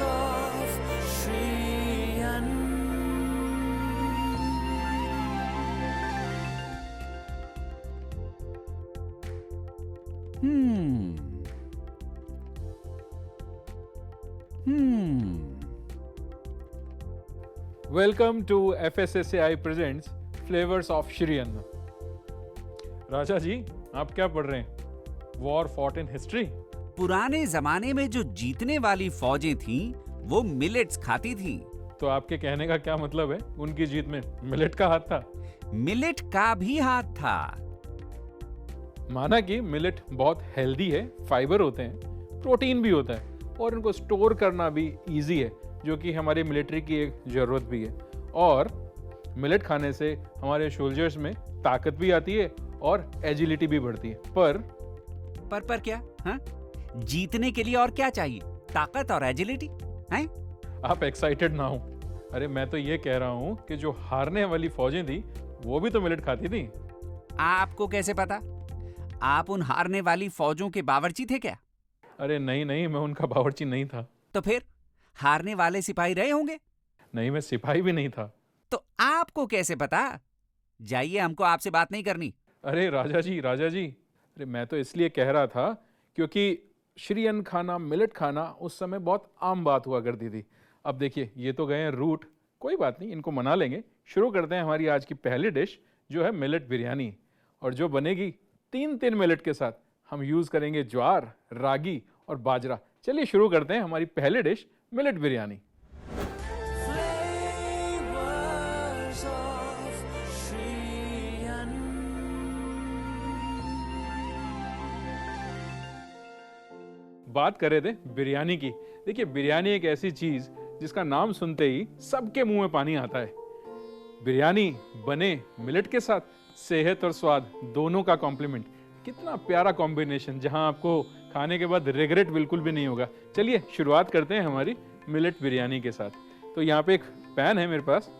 of Shriyan. Welcome to FSSAI presents Flavors of Shriyan. राजा जी, आप क्या पढ़ रहे हैं? War fought in history? पुराने जमाने में जो जीतने वाली फौजें थीं, वो मिलेट्स खाती थीं। तो आपके कहने का क्या मतलब है? उनकी जीत में मिलेट का हाथ था? मिलेट का भी हाथ था। माना कि मिलेट बहुत हेल्दी है, फाइबर होते हैं, प्रोटीन भी होता है और इनको स्टोर करना भी इजी है, जो कि हमारी मिलिट्री की एक ज़रूरत भी है। और मिलेट खाने से हमारे सोल्जर्स में ताकत भी आती है और एजिलिटी भी बढ़ती है। पर क्या? हाँ? जीतने के लिए और क्या चाहिए? ताकत और एजिलिटी? हैं? आप एक्साइटेड ना हो। अरे मैं तो ये कह रहा हूँ कि जो हारने वाली फौजें थी, वो भी तो मिलेट खाती थी। आपको कैसे पता? आप उन हारने वाली फौजों के बावर्ची थे क्या? अरे नहीं, मैं उनका बावर्ची नहीं था। तो फिर हारने वाले सिपाही रहे होंगे? नहीं, मैं सिपाही भी नहीं था। तो आपको कैसे पता? जाइए, हमको आपसे बात नहीं करनी। अरे राजा जी, अरे मैं तो इसलिए कह रहा था क्योंकि श्रीयन खाना, मिलेट खाना उस समय बहुत आम बात हुआ करती थी। अब देखिए, ये तो गए हैं रूट, कोई बात नहीं, इनको मना लेंगे। शुरू करते हैं हमारी आज की पहली डिश, जो है मिलेट बिरयानी, और जो बनेगी तीन मिलेट के साथ। हम यूज़ करेंगे ज्वार, रागी और बाजरा। चलिए शुरू करते हैं हमारी पहली dish, millet biryani. Flavors of Shriyan. बात कर रहे थे बिरयानी की। देखिए, बिरयानी एक ऐसी चीज जिसका नाम सुनते ही सबके मुंह में पानी आता है। बिरयानी बने मिलेट के साथ, सेहत और स्वाद दोनों का कॉम्प्लीमेंट। कितना प्यारा कॉम्बिनेशन, जहां आपको खाने के बाद रिग्रेट बिल्कुल भी नहीं होगा। चलिए शुरुआत करते हैं हमारी मिलेट बिरयानी के साथ। तो यहाँ पे एक पैन है मेरे पास,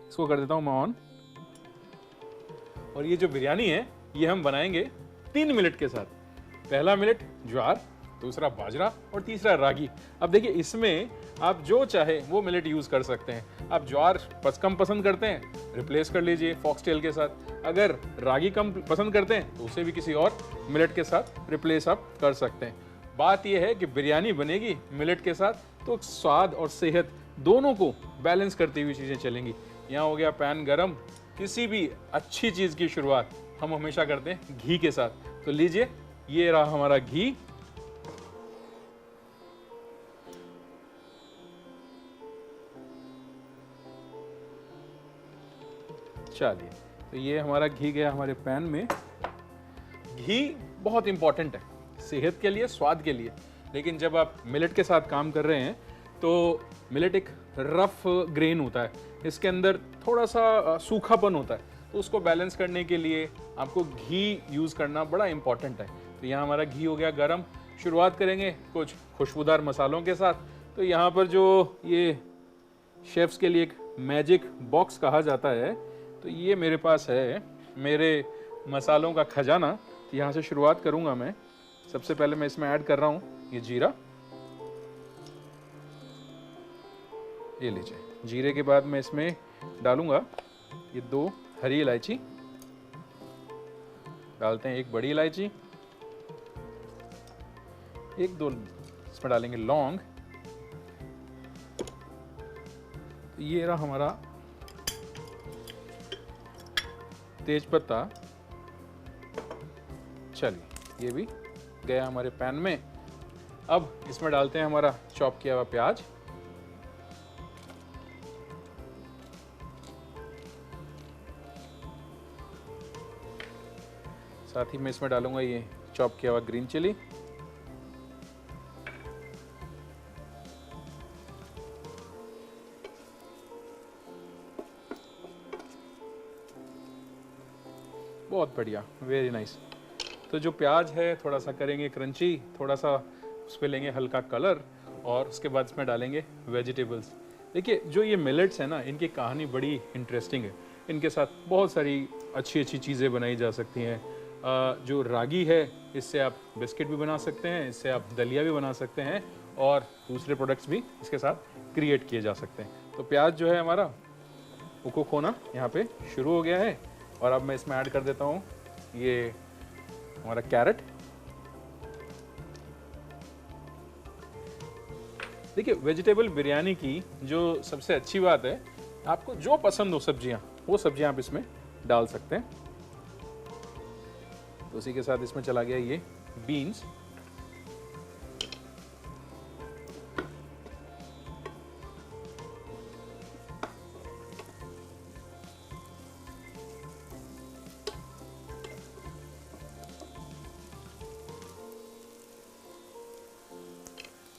इसको कर देता हूँ मैं ऑन। और ये जो बिरयानी है, ये हम बनाएंगे 3 मिलेट के साथ। पहला मिलेट ज्वार, दूसरा बाजरा और तीसरा रागी। अब देखिए, इसमें आप जो चाहे वो मिलेट यूज कर सकते हैं। आप ज्वार कम पसंद करते हैं, रिप्लेस कर लीजिए फॉक्सटेल के साथ। अगर रागी कम पसंद करते हैं तो उसे भी किसी और मिलेट के साथ रिप्लेस आप कर सकते हैं। बात यह है कि बिरयानी बनेगी मिलेट के साथ, तो स्वाद और सेहत दोनों को बैलेंस करती हुई चीज़ें चलेंगी। यहाँ हो गया पैन गरम। किसी भी अच्छी चीज़ की शुरुआत हम हमेशा करते हैं घी के साथ। तो लीजिए, ये रहा हमारा घी। चलिए, तो ये हमारा घी गया हमारे पैन में। घी बहुत इंपॉर्टेंट है सेहत के लिए, स्वाद के लिए। लेकिन जब आप मिलेट के साथ काम कर रहे हैं, तो मिलेट एक रफ ग्रेन होता है, इसके अंदर थोड़ा सा सूखापन होता है, तो उसको बैलेंस करने के लिए आपको घी यूज़ करना बड़ा इंपॉर्टेंट है। तो यहाँ हमारा घी हो गया गरम। शुरुआत करेंगे कुछ खुशबूदार मसालों के साथ। तो यहाँ पर जो ये शेफ्स के लिए एक मैजिक बॉक्स कहा जाता है, तो ये मेरे पास है, मेरे मसालों का खजाना। तो यहाँ से शुरुआत करूँगा मैं। सबसे पहले मैं इसमें ऐड कर रहा हूँ ये जीरा। ये लीजिए, जीरे के बाद मैं इसमें डालूंगा ये 2 हरी इलायची, डालते हैं 1 बड़ी इलायची, 1-2 इसमें डालेंगे लौंग। ये रहा हमारा तेज पत्ता। चलिए, ये भी गया हमारे पैन में। अब इसमें डालते हैं हमारा चॉप किया हुआ प्याज। साथ ही मैं इसमें डालूंगा ये चॉप किया हुआ ग्रीन चिली। बहुत बढ़िया, वेरी नाइस। तो जो प्याज है थोड़ा सा करेंगे क्रंची, थोड़ा सा उस पर लेंगे हल्का कलर, और उसके बाद इसमें डालेंगे वेजिटेबल्स। देखिए, जो ये मिलेट्स है ना, इनकी कहानी बड़ी इंटरेस्टिंग है। इनके साथ बहुत सारी अच्छी अच्छी चीज़ें बनाई जा सकती हैं। जो रागी है, इससे आप बिस्किट भी बना सकते हैं, इससे आप दलिया भी बना सकते हैं, और दूसरे प्रोडक्ट्स भी इसके साथ क्रिएट किए जा सकते हैं। तो प्याज जो है हमारा वो कुक होना यहाँ पे शुरू हो गया है और अब मैं इसमें ऐड कर देता हूँ ये हमारा कैरेट। देखिए वेजिटेबल बिरयानी की जो सबसे अच्छी बात है, आपको जो पसंद हो सब्जियां वो सब्जियां आप इसमें डाल सकते हैं। तो उसी के साथ इसमें चला गया ये बीन्स।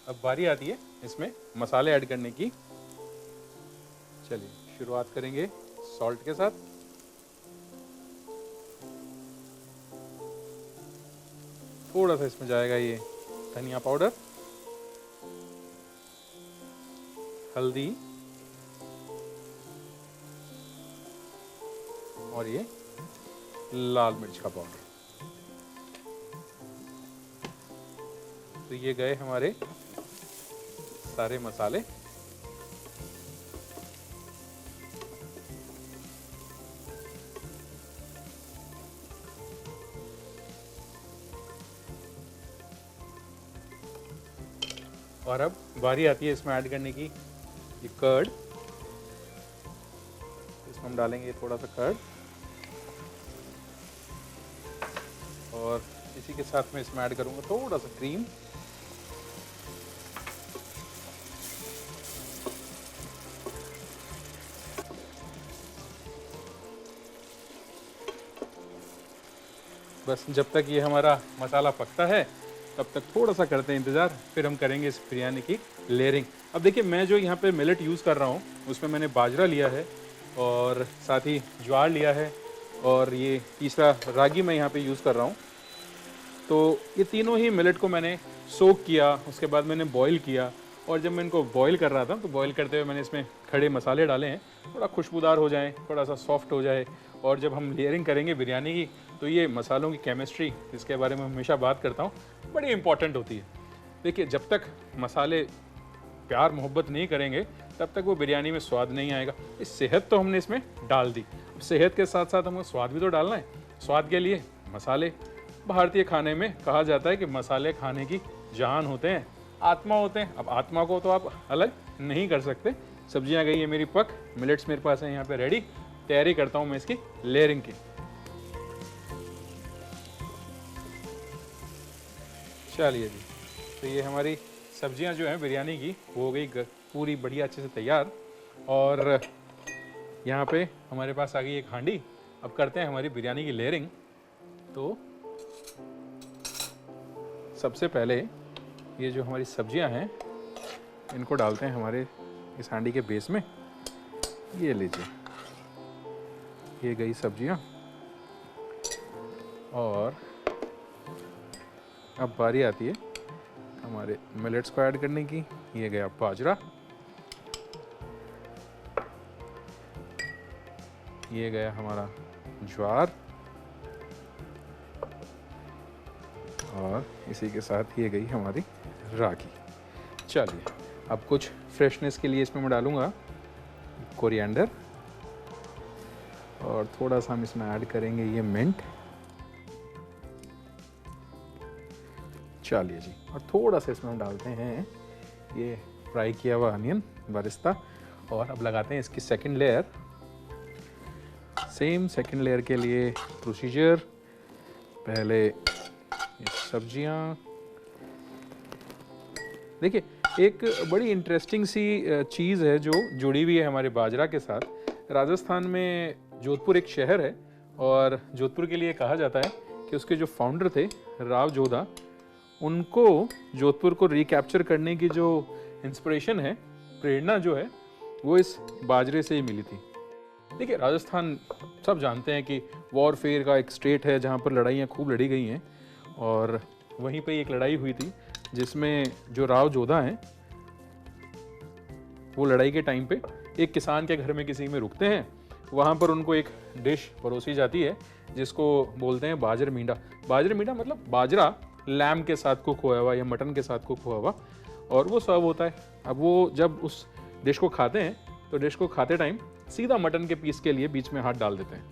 अब बारी आती है इसमें मसाले ऐड करने की। चलिए शुरुआत करेंगे सॉल्ट के साथ। थोड़ा सा इसमें जाएगा ये धनिया पाउडर, हल्दी और ये लाल मिर्च का पाउडर। तो ये गए हमारे सारे मसाले। और अब बारी आती है इसमें ऐड करने की ये कर्ड। इसमें हम डालेंगे थोड़ा सा कर्ड और इसी के साथ में इसमें ऐड करूंगा थोड़ा सा क्रीम। बस जब तक ये हमारा मसाला पकता है तब तक थोड़ा सा करते हैं इंतज़ार, फिर हम करेंगे इस बिरयानी की लेयरिंग। अब देखिए मैं जो यहाँ पे मिलेट यूज़ कर रहा हूँ उसमें मैंने बाजरा लिया है और साथ ही ज्वार लिया है और ये तीसरा रागी मैं यहाँ पे यूज़ कर रहा हूँ। तो ये तीनों ही मिलेट को मैंने सोक किया, उसके बाद मैंने बॉईल किया और जब मैं इनको बॉईल कर रहा था तो बॉईल करते हुए मैंने इसमें खड़े मसाले डाले हैं, थोड़ा खुशबूदार हो जाए, थोड़ा सा सॉफ्ट हो जाए। और जब हम लेयरिंग करेंगे बिरयानी की तो ये मसालों की केमिस्ट्री, जिसके बारे में हमेशा बात करता हूँ, बड़ी इंपॉर्टेंट होती है। देखिए जब तक मसाले प्यार मोहब्बत नहीं करेंगे तब तक वो बिरयानी में स्वाद नहीं आएगा। इस सेहत तो हमने इसमें डाल दी, सेहत के साथ साथ हमको स्वाद भी तो डालना है। स्वाद के लिए मसाले, भारतीय खाने में कहा जाता है कि मसाले खाने की जान होते हैं, आत्मा होते हैं। अब आत्मा को तो आप अलग नहीं कर सकते। सब्जियां गई है मेरी पक, मिलेट्स मेरे पास है यहाँ पे रेडी। तैयारी करता हूँ मैं इसकी लेयरिंग की। चलिए जी, तो ये हमारी सब्जियां जो हैं बिरयानी की वो हो गई पूरी बढ़िया अच्छे से तैयार। और यहाँ पे हमारे पास आ गई एक हांडी। अब करते हैं हमारी बिरयानी की लेयरिंग। तो सबसे पहले ये जो हमारी सब्जियां हैं इनको डालते हैं हमारे इस हांडी के बेस में। ये लीजिए, ये गई सब्जियां। और अब बारी आती है हमारे मिलेट्स को ऐड करने की। ये गया बाजरा, ये गया हमारा ज्वार और इसी के साथ ये गई हमारी रागी। चलिए अब कुछ फ्रेशनेस के लिए इसमें मैं डालूंगा कोरिएंडर और थोड़ा सा हम इसमें ऐड करेंगे ये मिंट। चलिए जी, और थोड़ा सा इसमें हम डालते हैं ये फ्राई किया हुआ अनियन बरिस्ता। और अब लगाते हैं इसकी second layer. Same second layer के लिए प्रोसीजर, पहले ये सब्जियां। देखिए एक बड़ी इंटरेस्टिंग सी चीज़ है जो जुड़ी हुई है हमारे बाजरा के साथ। राजस्थान में जोधपुर एक शहर है और जोधपुर के लिए कहा जाता है कि उसके जो फाउंडर थे राव जोधा, उनको जोधपुर को रिकैप्चर करने की जो इंस्पिरेशन है, प्रेरणा जो है, वो इस बाजरे से ही मिली थी। देखिए राजस्थान सब जानते हैं कि वॉरफेयर का एक स्टेट है जहाँ पर लड़ाइयाँ खूब लड़ी गई हैं। और वहीं पे एक लड़ाई हुई थी जिसमें जो राव जोधा हैं वो लड़ाई के टाइम पे एक किसान के घर में किसी में रुकते हैं। वहाँ पर उनको एक डिश परोसी जाती है जिसको बोलते हैं बाजर मींडा। बाजर मींडा मतलब बाजरा लैम के साथ कुक हुआ हुआ या मटन के साथ कुक हुआ हुआ। और वो सर्व होता है। अब वो जब उस डिश को खाते हैं तो डिश को खाते टाइम सीधा मटन के पीस के लिए बीच में हाथ डाल देते हैं,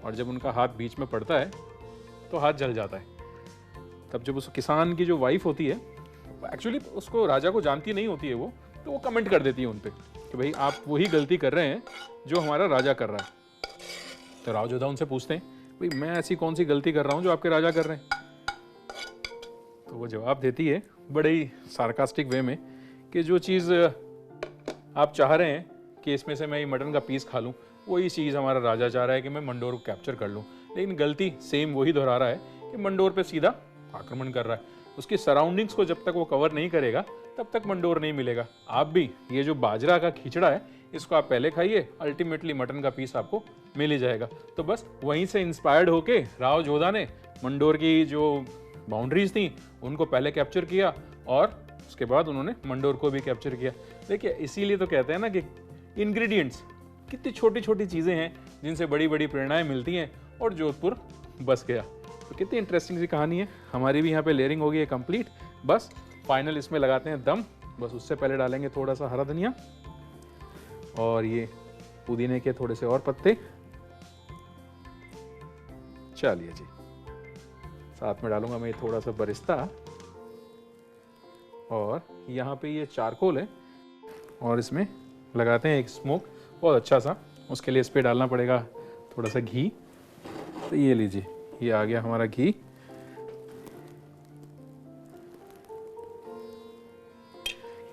और जब उनका हाथ बीच में पड़ता है तो हाथ जल जाता है। तब जब उस किसान की जो वाइफ होती है, एक्चुअली उसको राजा को जानती नहीं होती है वो, तो वो कमेंट कर देती है उन पे कि भाई आप वही गलती कर रहे हैं जो हमारा राजा कर रहा है। तो राव जोधा उनसे पूछते हैं, भाई मैं ऐसी कौन सी गलती कर रहा हूँ जो आपके राजा कर रहे हैं? तो वो जवाब देती है बड़े ही सार्कास्टिक वे में कि जो चीज़ आप चाह रहे हैं कि इसमें से मैं ये मटन का पीस खा लूँ, वही चीज़ हमारा राजा चाह रहा है कि मैं मंडोर को कैप्चर कर लूँ, लेकिन गलती सेम वही दोहरा रहा है कि मंडोर पे सीधा आक्रमण कर रहा है। उसकी सराउंडिंग्स को जब तक वो कवर नहीं करेगा तब तक मंडोर नहीं मिलेगा। आप भी ये जो बाजरा का खिचड़ा है इसको आप पहले खाइए, अल्टीमेटली मटन का पीस आपको मिल ही जाएगा। तो बस वहीं से इंस्पायर्ड होके राव जोधा ने मंडोर की जो बाउंड्रीज थी उनको पहले कैप्चर किया और उसके बाद उन्होंने मंडोर को भी कैप्चर किया। देखिए इसीलिए तो कहते हैं ना कि इंग्रेडिएंट्स कितनी छोटी छोटी चीज़ें हैं जिनसे बड़ी बड़ी प्रेरणाएं मिलती हैं, और जोधपुर बस गया। तो कितनी इंटरेस्टिंग सी कहानी है। हमारी भी यहाँ पे लेयरिंग हो गई है कंप्लीट। बस फाइनल इसमें लगाते हैं दम। बस उससे पहले डालेंगे थोड़ा सा हरा धनिया और ये पुदीने के थोड़े से और पत्ते। चलिए जी, साथ में डालूंगा मैं थोड़ा सा बरिस्ता, और यहाँ पे ये चारकोल है और इसमें लगाते हैं एक स्मोक बहुत अच्छा सा। उसके लिए इस पर डालना पड़ेगा थोड़ा सा घी। तो ये लीजिए, ये आ गया हमारा घी।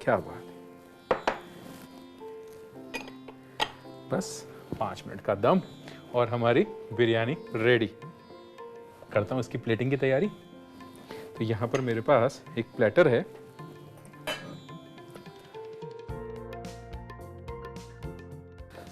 क्या बात है। बस 5 मिनट का दम और हमारी बिरयानी रेडी। करता हूँ इसकी प्लेटिंग की तैयारी। तो यहाँ पर मेरे पास एक प्लेटर है।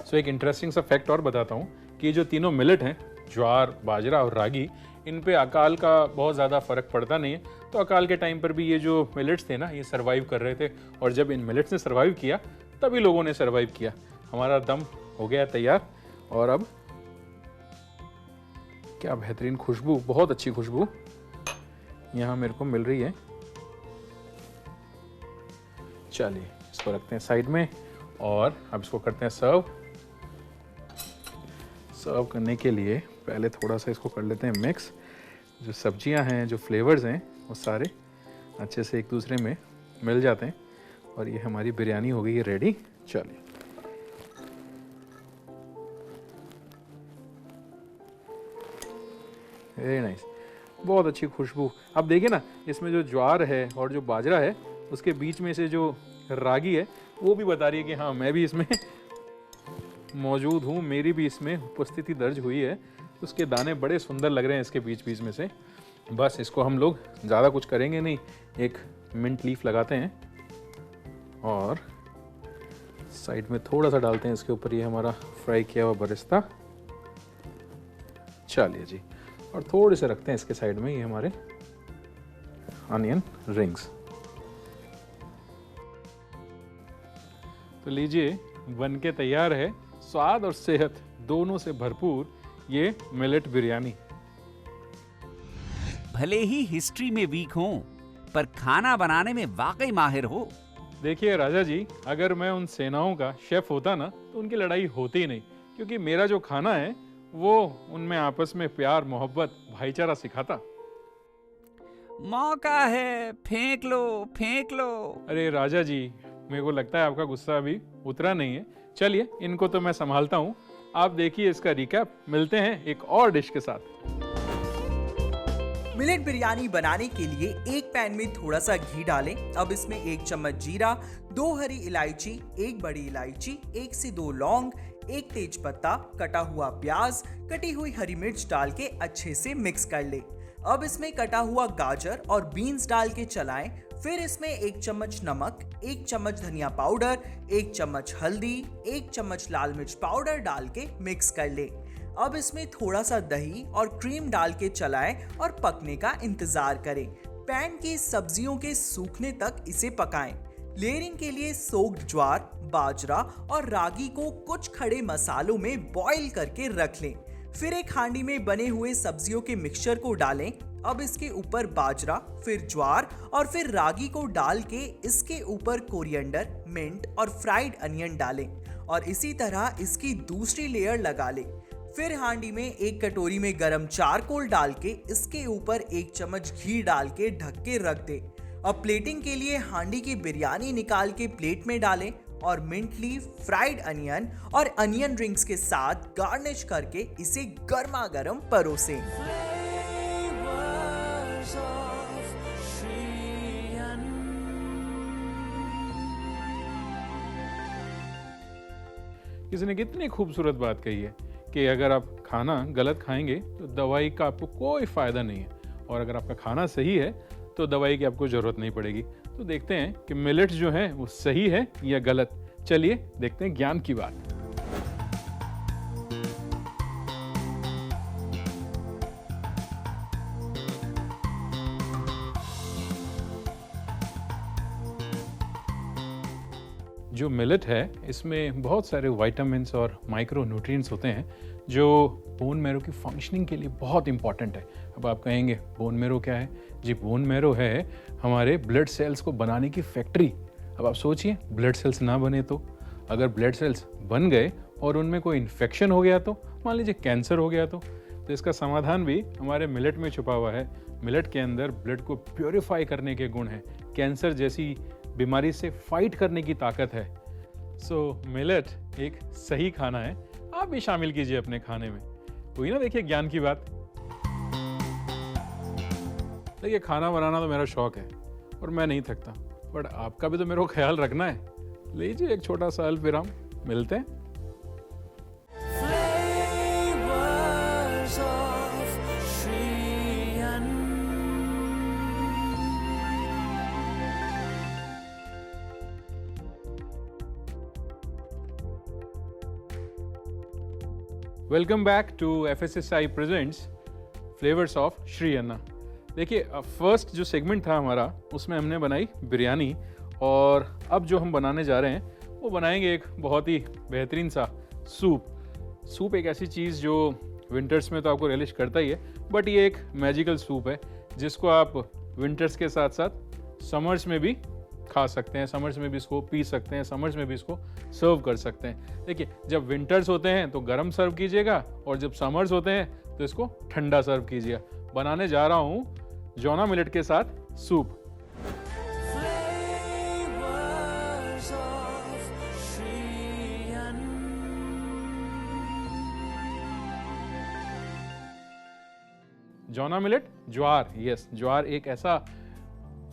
सो एक इंटरेस्टिंग सा फैक्ट और बताता हूँ कि जो तीनों मिलेट हैं, ज्वार, बाजरा और रागी, इन पे अकाल का बहुत ज़्यादा फर्क पड़ता नहीं है। तो अकाल के टाइम पर भी ये जो मिलेट्स थे ना, ये सर्वाइव कर रहे थे, और जब इन मिलेट्स ने सर्वाइव किया तभी लोगों ने सर्वाइव किया। हमारा दम हो गया तैयार, और अब क्या बेहतरीन खुशबू, बहुत अच्छी खुशबू यहाँ मेरे को मिल रही है। चलिए इसको रखते हैं साइड में, और अब इसको करते हैं सर्व। सर्व करने के लिए पहले थोड़ा सा इसको कर लेते हैं मिक्स। जो सब्जियां हैं, जो फ्लेवर्स हैं, वो सारे अच्छे से एक दूसरे में मिल जाते हैं, और ये हमारी बिरयानी हो गई है रेडी। चलिए वेरी नाइस, बहुत अच्छी खुशबू। अब देखिए ना, इसमें जो ज्वार है और जो बाजरा है, उसके बीच में से जो रागी है वो भी बता रही है कि हाँ मैं भी इसमें मौजूद हूँ, मेरी भी इसमें उपस्थिति दर्ज हुई है। उसके दाने बड़े सुंदर लग रहे हैं इसके बीच बीच में से। बस इसको हम लोग ज़्यादा कुछ करेंगे नहीं, एक मिंट लीफ लगाते हैं और साइड में थोड़ा सा डालते हैं इसके ऊपर ये हमारा फ्राई किया हुआ बरिस्ता। चलिए जी, और थोड़े से रखते हैं इसके साइड में ये हमारे अनियन रिंग्स। तो लीजिए, बन के तैयार है स्वाद और सेहत दोनों से भरपूर ये मिलेट बिरयानी। भले ही हिस्ट्री में वीक हो, पर खाना बनाने में वाकई माहिर हो। देखिए राजा जी, अगर मैं उन सेनाओं का शेफ होता ना तो उनकी लड़ाई होती ही नहीं, क्योंकि मेरा जो खाना है वो उनमें आपस में प्यार, मोहब्बत, भाईचारा सिखाता। मौका है, फेंक लो फेंक लो। अरे राजा जी, मेरे को लगता है आपका गुस्सा अभी उतरा नहीं है। चलिए इनको तो मैं संभालता हूँ, आप देखिए इसका रिकैप। मिलते हैं एक और डिश के साथ। मिलेट बिरयानी बनाने के लिए एक पैन में थोड़ा सा घी डालें। अब इसमें 1 चम्मच जीरा, 2 हरी इलायची, 1 बड़ी इलायची, 1 से 2 लौंग, 1 तेज पत्ता, कटा हुआ प्याज, कटी हुई हरी मिर्च डाल के अच्छे से मिक्स कर ले। अब इसमें कटा हुआ गाजर और बीन्स डाल के चलाएं। फिर इसमें 1 चम्मच नमक, 1 चम्मच धनिया पाउडर, 1 चम्मच हल्दी, 1 चम्मच लाल मिर्च पाउडर डाल के मिक्स कर ले। अब इसमें थोड़ा सा दही और क्रीम डाल के चलाएं और पकने का इंतजार करें। पैन की सब्जियों के सूखने तक इसे पकाएं। लेयरिंग के लिए सोक्ड ज्वार, बाजरा और रागी को कुछ खड़े मसालों में बॉईल करके रख लें। फिर एक हांडी में बने हुए सब्जियों के मिक्सचर को डालें। अब इसके ऊपर बाजरा, फिर ज्वार और फिर रागी को डाल के इसके ऊपर कोरिएंडर, मिंट और फ्राइड अनियन डालें और इसी तरह इसकी दूसरी लेयर लगा लें। फिर हांडी में एक कटोरी में गरम चारकोल डाल के इसके ऊपर 1 चम्मच घी डाल के ढक के रख दें। अब प्लेटिंग के लिए हांडी की बिरयानी निकाल के प्लेट में डालें और मिंट लीफ, फ्राइड अनियन और अनियन रिंग्स के साथ गार्निश करके इसे गर्मा गर्म परोसें। Flavors of Shriyan. किसी ने कितनी खूबसूरत बात कही है कि अगर आप खाना गलत खाएंगे तो दवाई का आपको कोई फायदा नहीं है, और अगर आपका खाना सही है तो दवाई की आपको जरूरत नहीं पड़ेगी। तो देखते हैं कि मिलेट्स जो है वो सही है या गलत। चलिए देखते हैं ज्ञान की बात। जो मिलेट है इसमें बहुत सारे विटामिन्स और माइक्रो न्यूट्रिएंट्स होते हैं जो बोन मैरो की फंक्शनिंग के लिए बहुत इंपॉर्टेंट है। अब आप कहेंगे बोन मैरो क्या है? जी, बोन मैरो है हमारे ब्लड सेल्स को बनाने की फैक्ट्री। अब आप सोचिए, ब्लड सेल्स ना बने तो, अगर ब्लड सेल्स बन गए और उनमें कोई इन्फेक्शन हो गया तो, मान लीजिए कैंसर हो गया तो इसका समाधान भी हमारे मिलेट में छुपा हुआ है। मिलेट के अंदर ब्लड को प्योरीफाई करने के गुण हैं, कैंसर जैसी बीमारी से फाइट करने की ताकत है। सो मिलेट एक सही खाना है, आप भी शामिल कीजिए अपने खाने में। हुई ना, देखिए ज्ञान की बात। देखिए, खाना बनाना तो मेरा शौक है और मैं नहीं थकता, बट आपका भी तो मेरे को ख्याल रखना है। लीजिए एक छोटा सा अल्प विराम, मिलते हैं। Flavors of Shriyan. Welcome back to FSSI presents flavours of Shree Anna. देखिए, फर्स्ट जो सेगमेंट था हमारा उसमें हमने बनाई बिरयानी, और अब जो हम बनाने जा रहे हैं वो बनाएंगे एक बहुत ही बेहतरीन सा सूप। सूप एक ऐसी चीज़ जो विंटर्स में तो आपको रिलिश करता ही है, बट ये एक मैजिकल सूप है जिसको आप विंटर्स के साथ साथ समर्स में भी खा सकते हैं, समर्स में भी इसको पी सकते हैं, समर्स में भी इसको सर्व कर सकते हैं। देखिए, जब विंटर्स होते हैं तो गर्म सर्व कीजिएगा, और जब समर्स होते हैं तो इसको ठंडा सर्व कीजिएगा। बनाने जा रहा हूँ जोना मिलेट के साथ सूप। Flavors of Shriyan. जोना मिलेट, ज्वार। यस, ज्वार एक ऐसा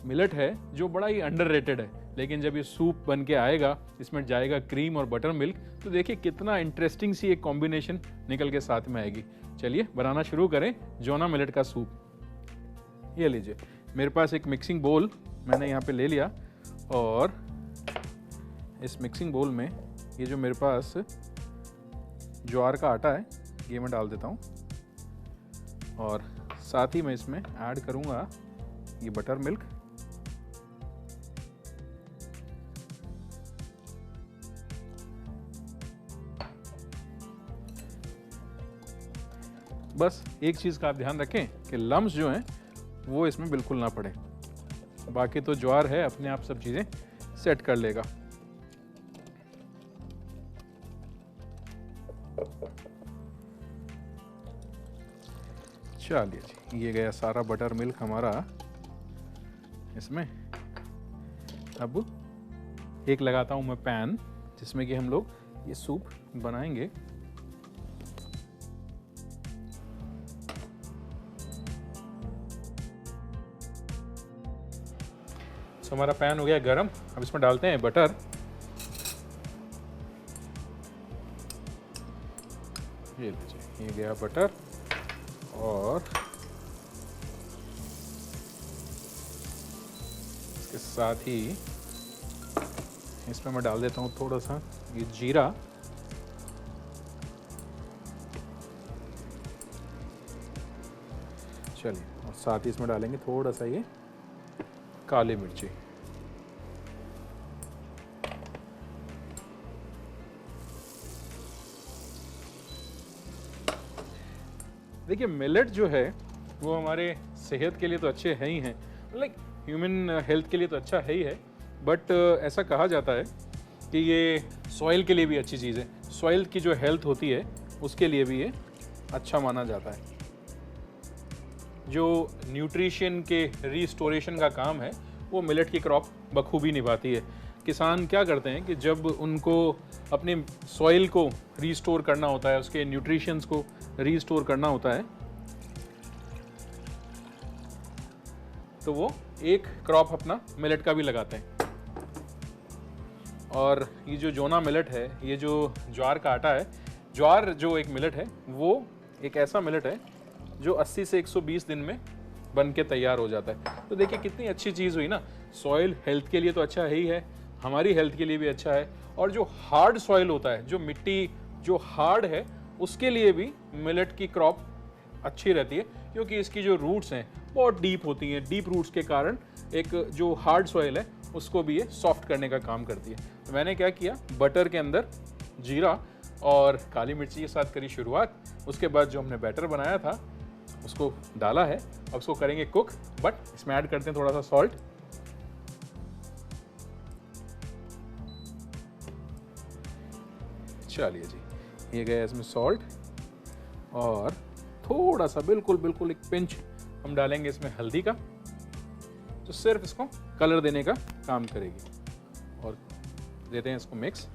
मिलेट है जो बड़ा ही अंडररेटेड है, लेकिन जब ये सूप बन के आएगा, इसमें जाएगा क्रीम और बटर मिल्क, तो देखिए कितना इंटरेस्टिंग सी एक कॉम्बिनेशन निकल के साथ में आएगी। चलिए बनाना शुरू करें जोना मिलेट का सूप। ये लीजिए, मेरे पास एक मिक्सिंग बोल मैंने यहाँ पे ले लिया, और इस मिक्सिंग बोल में ये जो मेरे पास ज्वार का आटा है ये मैं डाल देता हूँ, और साथ ही मैं इसमें ऐड करूँगा ये बटर मिल्क। बस एक चीज़ का आप ध्यान रखें कि लम्स जो हैं वो इसमें बिल्कुल ना पड़े, बाकी तो ज्वार है अपने आप सब चीज़ें सेट कर लेगा। चलिए जी, ये गया सारा बटर मिल्क हमारा इसमें। अब एक लगाता हूँ मैं पैन जिसमें कि हम लोग ये सूप बनाएंगे। तो हमारा पैन हो गया गरम, अब इसमें डालते हैं बटर। ये लीजिए, ये गया बटर, और इसके साथ ही इसमें मैं डाल देता हूँ थोड़ा सा ये जीरा, चलिए, और साथ ही इसमें डालेंगे थोड़ा सा ये काली मिर्ची। देखिए मिलेट जो है वो हमारे सेहत के लिए तो अच्छे हैं ही हैं, लाइक ह्यूमन हेल्थ के लिए तो अच्छा है ही है, बट ऐसा कहा जाता है कि ये सॉइल के लिए भी अच्छी चीज़ है। सॉइल की जो हेल्थ होती है उसके लिए भी ये अच्छा माना जाता है। जो न्यूट्रिशन के रिस्टोरेशन का काम है वो मिलेट की क्रॉप बखूबी निभाती है। किसान क्या करते हैं कि जब उनको अपने सॉइल को रिस्टोर करना होता है, उसके न्यूट्रिशंस को रिस्टोर करना होता है, तो वो एक क्रॉप अपना मिलेट का भी लगाते हैं। और ये जो जोना मिलेट है, ये जो ज्वार का आटा है, ज्वार जो एक मिलेट है वो एक ऐसा मिलेट है जो 80 से 120 दिन में बन के तैयार हो जाता है। तो देखिए कितनी अच्छी चीज़ हुई ना। सॉइल हेल्थ के लिए तो अच्छा है ही है, हमारी हेल्थ के लिए भी अच्छा है। और जो हार्ड सॉइल होता है, जो मिट्टी जो हार्ड है, उसके लिए भी मिलेट की क्रॉप अच्छी रहती है, क्योंकि इसकी जो रूट्स हैं बहुत डीप होती हैं। डीप रूट्स के कारण एक जो हार्ड सॉइल है उसको भी ये सॉफ्ट करने का काम करती है। तो मैंने क्या किया, बटर के अंदर जीरा और काली मिर्ची के साथ करी शुरुआत। उसके बाद जो हमने बैटर बनाया था उसको डाला है। अब उसको करेंगे कुक, बट इसमें ऐड करते हैं थोड़ा सा सॉल्ट। चलिए जी, ये गया इसमें सॉल्ट और थोड़ा सा बिल्कुल एक पिंच हम डालेंगे इसमें हल्दी का, तो सिर्फ इसको कलर देने का काम करेगी। और देते हैं इसको मिक्स।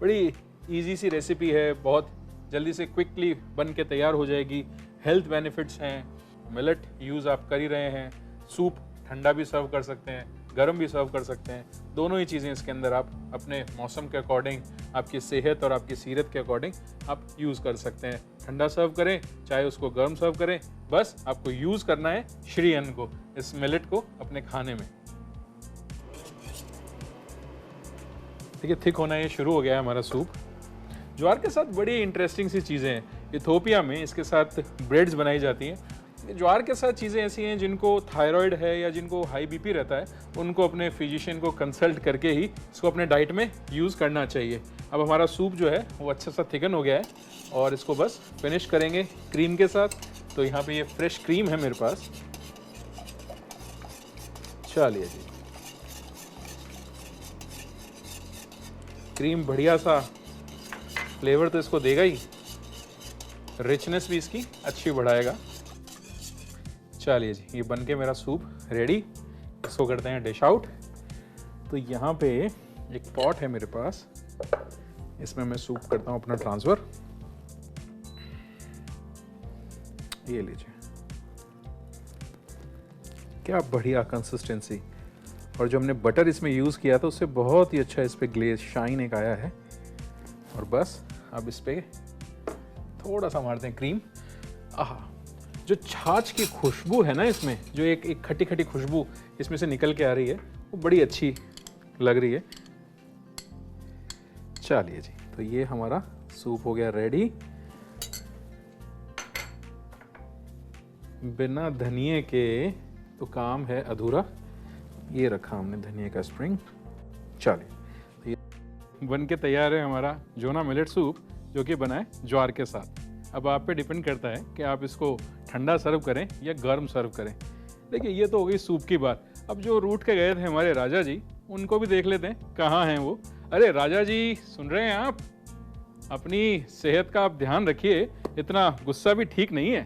बड़ी इजी सी रेसिपी है, बहुत जल्दी से क्विकली बन के तैयार हो जाएगी। हेल्थ बेनिफिट्स हैं। मिलेट यूज़ आप कर ही रहे हैं। सूप ठंडा भी सर्व कर सकते हैं, गर्म भी सर्व कर सकते हैं। दोनों ही चीज़ें इसके अंदर आप अपने मौसम के अकॉर्डिंग, आपकी सेहत और आपकी सीरत के अकॉर्डिंग आप यूज़ कर सकते हैं। ठंडा सर्व करें चाहे उसको गर्म सर्व करें, बस आपको यूज़ करना है श्री अन्न को, इस मिलेट को अपने खाने में। देखिए थिक होना ये शुरू हो गया है हमारा सूप। ज्वार के साथ बड़ी इंटरेस्टिंग सी चीज़ें हैं। इथोपिया में इसके साथ ब्रेड्स बनाई जाती हैं। ज्वार के साथ चीज़ें ऐसी हैं जिनको थायराइड है या जिनको हाई बीपी रहता है, उनको अपने फिजिशियन को कंसल्ट करके ही इसको अपने डाइट में यूज़ करना चाहिए। अब हमारा सूप जो है वो अच्छा सा थिकन हो गया है और इसको बस फिनिश करेंगे क्रीम के साथ। तो यहाँ पे ये फ्रेश क्रीम है मेरे पास। चलिए जी, क्रीम बढ़िया सा फ्लेवर तो इसको देगा ही, रिचनेस भी इसकी अच्छी बढ़ाएगा। चलिए जी, ये बन के मेरा सूप रेडी। इसको करते हैं डिश आउट। तो यहाँ पे एक पॉट है मेरे पास, इसमें मैं सूप करता हूँ अपना ट्रांसफ़र। ये लीजिए, क्या बढ़िया कंसिस्टेंसी। और जो हमने बटर इसमें यूज़ किया था उससे बहुत ही अच्छा इस पर ग्लेज शाइन एक आया है। और बस अब इस पर थोड़ा सा मारते हैं क्रीम। आहा, जो छाछ की खुशबू है ना इसमें, जो एक खट्टी खट्टी खुशबू इसमें से निकल के आ रही है, वो बड़ी अच्छी लग रही है। चलिए जी, तो ये हमारा सूप हो गया रेडी। बिना धनिए के तो काम है अधूरा। ये रखा हमने धनिया का स्प्रिंग। चलिए, तो ये बन के तैयार है हमारा जोना मिलेट सूप, जो कि बना है ज्वार के साथ। अब आप पे डिपेंड करता है कि आप इसको ठंडा सर्व करें या गर्म सर्व करें। देखिए ये तो हो गई सूप की बात। अब जो रूठ के गए थे हमारे राजा जी, उनको भी देख लेते हैं कहाँ हैं वो। अरे राजा जी, सुन रहे हैं आप? अपनी सेहत का आप ध्यान रखिए, इतना गुस्सा भी ठीक नहीं है।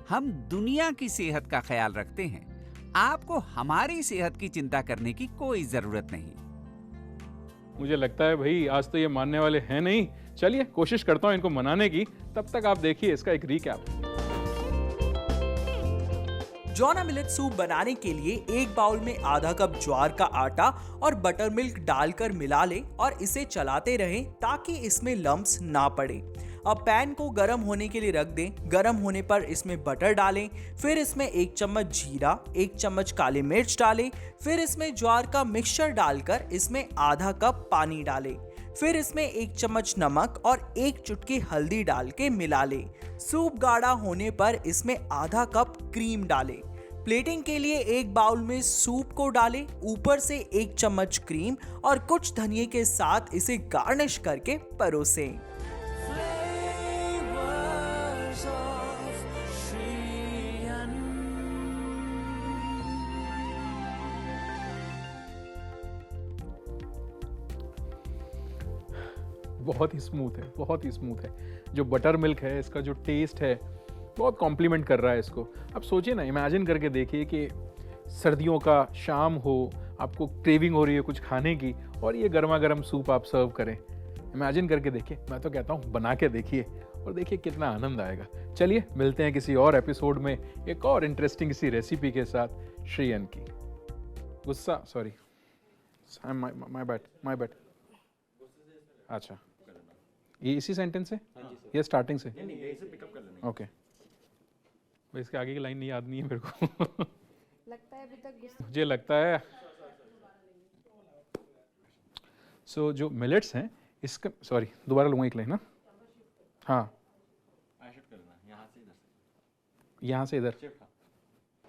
हम दुनिया की सेहत का ख्याल रखते हैं, आपको हमारी सेहत की चिंता करने की कोई जरूरत नहीं। मुझे लगता है भाई आज तो ये मानने वाले हैं नहीं। चलिए कोशिश करता हूँ इनको मनाने की। तब तक आप देखिए इसका एक रीकैप। जोना मिलेट सूप बनाने के लिए एक बाउल में आधा कप ज्वार का आटा और बटर मिल्क डालकर मिला लें और इसे चलाते रहें ताकि इसमें लम्प्स ना पड़े। अब पैन को गर्म होने के लिए रख दें। गर्म होने पर इसमें बटर डालें, फिर इसमें 1 चम्मच जीरा, 1 चम्मच काली मिर्च डालें, फिर इसमें ज्वार का मिक्सचर डालकर इसमें आधा कप पानी डालें, फिर इसमें 1 चम्मच नमक और 1 चुटकी हल्दी डाल के मिला लें। सूप गाढ़ा होने पर इसमें आधा कप क्रीम डालें, प्लेटिंग के लिए एक बाउल में सूप को डालें, ऊपर से 1 चम्मच क्रीम और कुछ धनिए के साथ इसे गार्निश करके परोसें। Flavors of Shriyan. बहुत ही स्मूथ है, बहुत ही स्मूथ है। जो बटर मिल्क है, इसका जो टेस्ट है बहुत कॉम्प्लीमेंट कर रहा है इसको। अब सोचिए ना, इमेजिन करके देखिए कि सर्दियों का शाम हो, आपको क्रेविंग हो रही है कुछ खाने की और ये गर्मा गर्म सूप आप सर्व करें। इमेजिन करके देखिए, मैं तो कहता हूँ बना के देखिए और देखिए कितना आनंद आएगा। चलिए मिलते हैं किसी और एपिसोड में एक और इंटरेस्टिंग सी रेसिपी के साथ श्रीयन की। गुस्सा, सॉरी, माय बैड। अच्छा, ये इसी सेंटेंस से, ये स्टार्टिंग से? ओके, इसके आगे की लाइन नहीं याद नहीं है मेरे को। लगता है अभी तक गुस्सा मुझे लगता है जो मिलेट्स हैं इसका, सॉरी दोबारा लूँगा एक लाइन ना। हाँ, यहाँ से इधर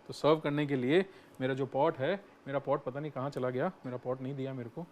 तो सर्व करने के लिए मेरा जो पॉट है, मेरा पॉट पता नहीं कहाँ चला गया, मेरा पॉट नहीं दिया मेरे को।